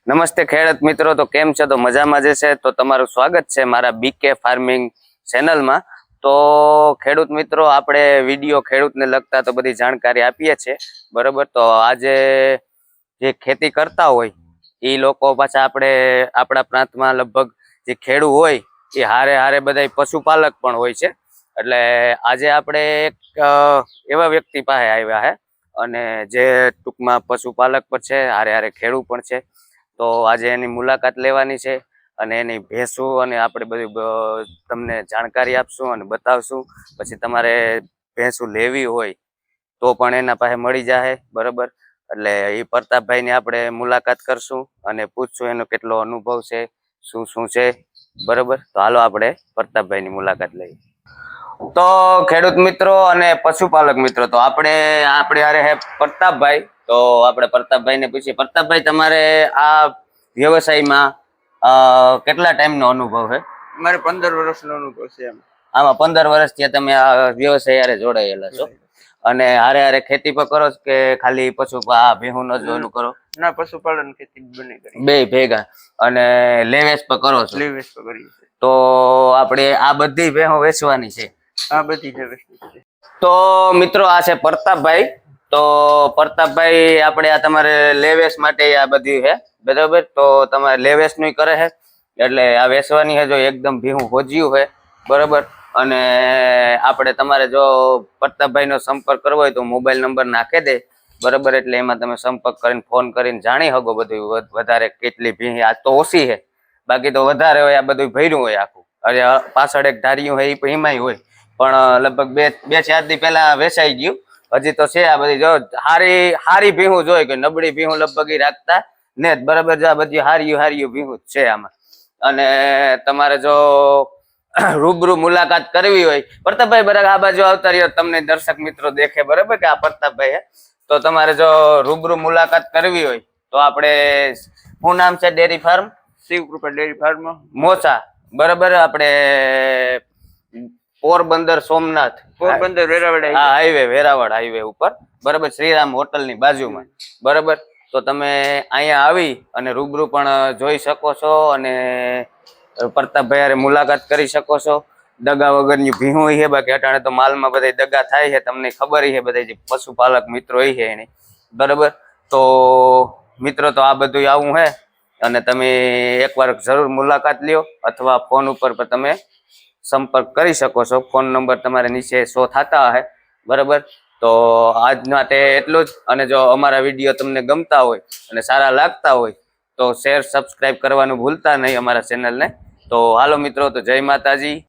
નમસ્તે ખેડૂત મિત્રો, તો કેમ છે? તો મજામાં જ છે. તો તમારું સ્વાગત છે મારા બીકે ફાર્મિંગ ચેનલમાં. તો ખેડૂત મિત્રો, આપણે વિડીયો ખેડૂતને લગતા તો બધી જાણકારી આપીએ છીએ, બરોબર. તો આજે જે ખેતી કરતા હોય એ લોકો પાછા આપણા પ્રાંતમાં લગભગ જે ખેડૂત હોય એ હારે હારે બધા પશુપાલક પણ હોય છે. એટલે આજે આપણે એક એવા વ્યક્તિ પાસે આવ્યા છે અને જે ટૂંકમાં પશુપાલક પણ છે, હારે હારે ખેડૂત પણ છે. તો આજે એની મુલાકાત લેવાની છે અને એની ભેંસું અને આપણે બધું તમને જાણકારી આપશું અને બતાવશું. પછી તમારે ભેંસું લેવી હોય તો પણ એના પાસે મળી જાય, બરોબર. એટલે એ પ્રતાપભાઈની આપણે મુલાકાત કરશું અને પૂછશું એનો કેટલો અનુભવ છે, શું શું છે, બરોબર. તો હાલો આપણે પ્રતાપભાઈની મુલાકાત લઈએ. તો ખેડૂત મિત્રો અને પશુપાલક મિત્રો, તો આપણે હારે હે પ્રતાપભાઈ. તો આપણે પ્રતાપભાઈને પૂછીએ. પ્રતાપભાઈ, તમારે આ વ્યવસાયમાં કેટલા ટાઈમનો અનુભવ છે? મારે 15 વર્ષનો અનુભવ છે. આમાં 15 વર્ષથી તમે આ વ્યવસાય હારે જોડાયેલા છો અને હારે હારે ખેતી પર કરો છો કે ખાલી ભેહું જ ઓલું કરો? ના, પશુપાલન ખેતી બને કરી બે ભેગા. અને લેવેસ પર કરો છો? લેવેસ પર કરીએ. તો આપણે આ બધી ભેહું વેચવાની છે? આ બધી લેવેસ છે. તો મિત્રો, આ છે પ્રતાપભાઈ. તો પ્રતાપભાઈ, આપણે આ તમારે લેવેસ માટે આ બધી છે, બરાબર. તો તમારે લેવેસ નું કરે છે એટલે આ વેચવાની છે. જો એકદમ ભીહું હોજ્યું છે, બરાબર. અને આપણે તમારે જો પ્રતાપભાઈ નો સંપર્ક કરવો હોય તો મોબાઈલ નંબર નાખી દે, બરાબર. એટલે એમાં તમે સંપર્ક કરીને ફોન કરીને જાણી શકો બધું વધારે કેટલી ભીહ. આજ તો ઓછી છે, બાકી તો વધારે હોય. આ બધું ભર્યું હોય આખું. અરે પાછળ એક ધાર્યું હોય એ એમાંય હોય, પણ લગભગ બે ચાર દી પહેલા વેચાઈ ગયું. હજી તો છે આ બધી. જો હારી ભીહું જોઈ કે નબળી ભીહું લગભગ રાખતા ને, બરાબર. જો આ બધી હારી ભીહું છે આમાં. અને તમારે જો રૂબરૂ મુલાકાત કરવી હોય, પ્રતાપભાઈ બરાબર આ બાજુ આવતા રહ્યો, તમને દર્શક મિત્રો દેખે, બરાબર, કે આ પ્રતાપભાઈ હે. તો તમારે જો રૂબરૂ મુલાકાત કરવી હોય તો આપણે, શું નામ છે dairy farm? Shivkrupa dairy farm, મોસા, બરાબર. આપણે પોરબંદર સોમનાથ, પોરબંદર વેરાવળ વેરાવળ હાઈવે ઉપર, બરાબર, શ્રીરામ હોટલ ની બાજુમાં, બરાબર. તો તમે અહીંયા આવી અને રૂબરૂ પણ જોઈ શકો છો અને પ્રતાપભાઈ મુલાકાત કરી શકો છો. દગા વગરની ભીહું છે, બાકી અટાણે તો માલમાં બધા દગા થાય છે, તમને ખબર છે બધા જે પશુપાલક મિત્રો છે એની, બરાબર. તો મિત્રો, તો આ બધું આવું હે અને તમે એકવાર જરૂર મુલાકાત લ્યો અથવા ફોન ઉપર તમે સંપર્ક કરી શકો છો. ફોન નંબર તમારે નીચે શો થતા હશે, બરાબર. તો આજ માટે એટલું જ. અને જો અમારા વિડીયો તમને ગમતા હોય અને સારા લાગતા હોય તો શેર સબસ્ક્રાઇબ કરવાનું ભૂલતા નહીં અમારા ચેનલને. તો હાલો મિત્રો, તો જય માતાજી.